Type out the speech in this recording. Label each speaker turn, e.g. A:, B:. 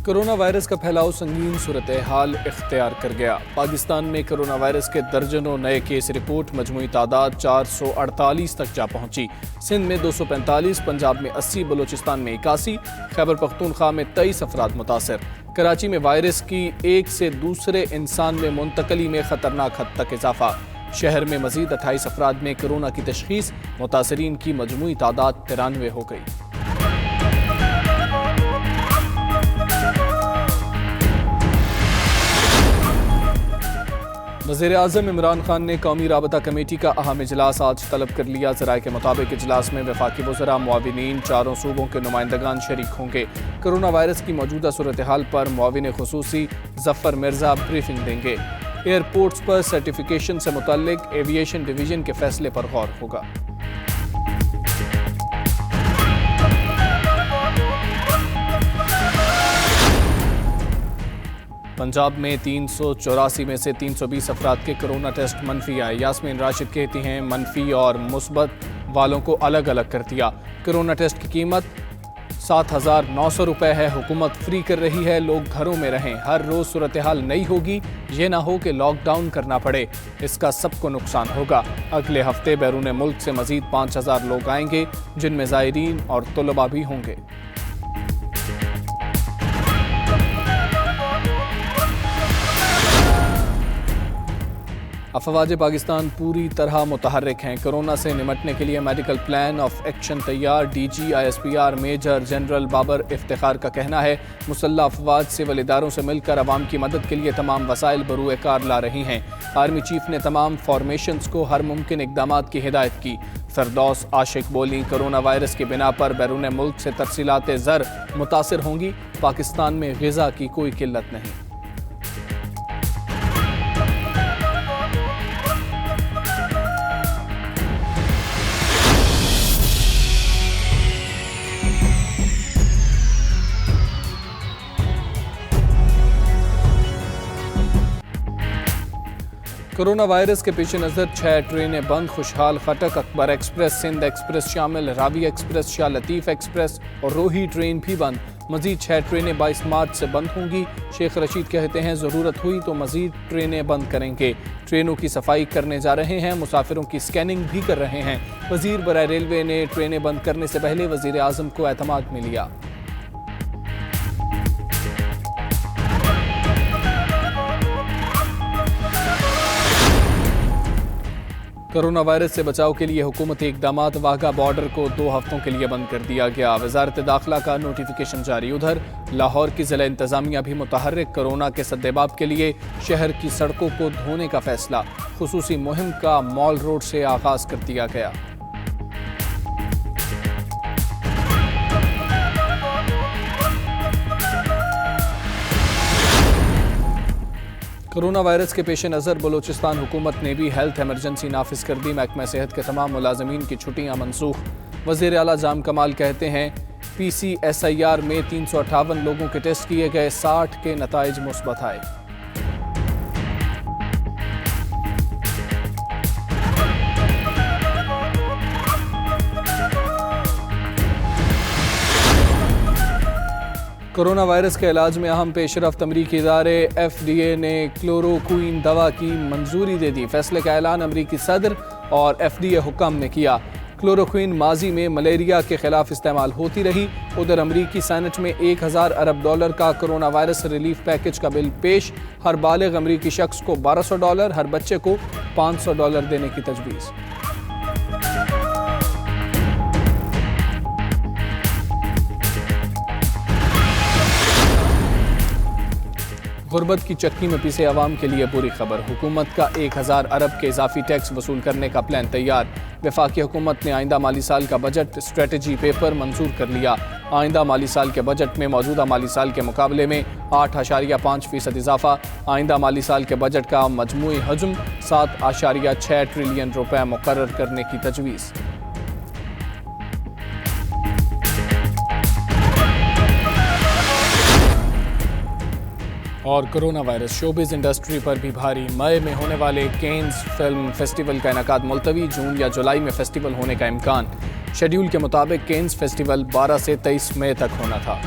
A: Corona virus का फैलाव संगीन सूरत हाल इख्तियार कर गया। पाकिस्तान में कोरोना वायरस के दर्जनों नए केस रिपोर्ट, मजमूई तादाद 448 तक जा पहुंची। सिंध में 245, पंजाब में 80, बलोचिस्तान में 81, खैबर पख्तूनख्वा में 23 अफराद मुतासर। कराची में वायरस की एक से दूसरे इंसान में मुंतकली में खतरनाक हद तक इजाफा। शहर में मजीद 28 अफराद में कोरोना की तशखीस, मुतासरीन की मजमूई तादाद 93 हो गई। वज़ीर-ए-आज़म इमरान खान ने कौमी राबता कमेटी का अहम इजलास आज तलब कर लिया। ज़राए के मुताबिक इजलास में वफाकी वज़रा, मुआविनीन, चारों सूबों के नुमाइंदगान शरीक होंगे। कोरोना वायरस की मौजूदा सूरत हाल पर मुआविन खुसूसी ज़फ़र मिर्ज़ा ब्रीफिंग देंगे। एयरपोर्ट्स पर सर्टिफिकेशन से मुतल्लिक एविएशन डिवीज़न के फैसले पर गौर होगा। पंजाब में 384 में से 320 अफराद के कोरोना टेस्ट मनफी आए। यास्मीन राशिद कहती हैं, मनफी और मुस्बत वालों को अलग अलग कर दिया। कोरोना टेस्ट की कीमत 7,900 रुपये है। हुकूमत फ्री कर रही है, लोग घरों में रहें। हर रोज़ सूरत हाल नई होगी, ये ना हो कि लॉकडाउन करना पड़े, इसका सबको नुकसान होगा। अगले हफ्ते बैरून मुल्क से मजीद 5,000 लोग आएंगे, जिनमें ज़ायरीन और तलबा भी होंगे। अफवाज पाकिस्तान पूरी तरह मुतहर्रिक हैं। कोरोना से निमटने के लिए मेडिकल प्लान ऑफ एक्शन तैयार। DG ISPR major general Babar Iftikhar का कहना है, मुसल्लह अफवाज सिविल इदारों से मिलकर अवाम की मदद के लिए तमाम वसाइल बरूए कार ला रही हैं। आर्मी चीफ ने तमाम फॉर्मेशंस को हर मुमकिन इकदामात की हिदायत की। फिरदौस आशिक बोली, कोरोना वायरस की बिना पर बैरून मुल्क से तरसीलात ज़र मुतासिर होंगी। पाकिस्तान में ग़िज़ा की कोई किल्लत नहीं। कोरोना वायरस के पेश नज़र 6 ट्रेनें बंद। खुशहाल खटक, अकबर एक्सप्रेस, सिंध एक्सप्रेस शामिल, रावी एक्सप्रेस, शाह लतीफ़ एक्सप्रेस और रोही ट्रेन भी बंद। मजीद 6 ट्रेनें 22 मार्च से बंद होंगी। शेख रशीद कहते हैं, ज़रूरत हुई तो मजीद ट्रेनें बंद करेंगे। ट्रेनों की सफाई करने जा रहे हैं, मुसाफिरों की स्कैनिंग भी कर रहे हैं। वज़ीर बराए रेलवे ने ट्रेनें बंद करने से पहले वज़ीर-ए-आज़म को एतमाद में लिया। कोरोना वायरस से बचाव के लिए हुकूमती इक़दामात। वाघा बॉर्डर को 2 हफ्तों के लिए बंद कर दिया गया। वज़ारत दाखिला का नोटिफिकेशन जारी। उधर लाहौर की ज़िला इंतज़ामिया भी मुतहर्रिक। कोरोना के सद्देबाब के लिए शहर की सड़कों को धोने का फैसला। खुसूसी मुहिम का मॉल रोड से आगाज़ कर दिया गया। कोरोना वायरस के पेश नज़र बलोचिस्तान हुकूमत ने भी हेल्थ एमरजेंसी नाफिज कर दी। महकमा सेहत के तमाम मुलाजमीन की छुट्टियाँ मनसूख। वज़ीर आला जाम कमाल कहते हैं, PCSIR में 358 लोगों के टेस्ट किए गए, 60 के नताइज मुस्बत आए। कोरोना वायरस के इलाज में अहम पेशरफ्त। अमरीकी इदारे FDA ने क्लोरोक्विन दवा की मंजूरी दे दी। फैसले का ऐलान अमरीकी सदर और FDA हुक्म ने किया। क्लोरोक्विन माजी में मलेरिया के खिलाफ इस्तेमाल होती रही। उधर अमरीकी सैनेट में 1,000 अरब डॉलर का कोरोना वायरस रिलीफ पैकेज का बिल पेश। हर बालिग अमरीकी शख्स को $1,200, हर बच्चे को $500 देने की तजवीज़। गुर्बत की चक्की में पिसे अवाम के लिए बुरी खबर। हुकूमत का 1,000 अरब के इजाफी टैक्स वसूल करने का प्लान तैयार। वफाकी हुकूमत ने आइंदा माली साल का बजट स्ट्रेटजी पेपर मंजूर कर लिया। आइंदा माली साल के बजट में मौजूदा माली साल के मुकाबले में 8.5% इजाफा। आइंदा माली साल के बजट का मजमूई हजम 7.6 ट्रिलियन रुपये मुकर्रर करने की तजवीज़। और कोरोना वायरस शोबिज़ इंडस्ट्री पर भी भारी। मई में होने वाले केन्स फिल्म फेस्टिवल का इनेकाद मुलतवी। जून या जुलाई में फेस्टिवल होने का इम्कान। शेड्यूल के मुताबिक केन्स फेस्टिवल 12 से 23 मई तक होना था।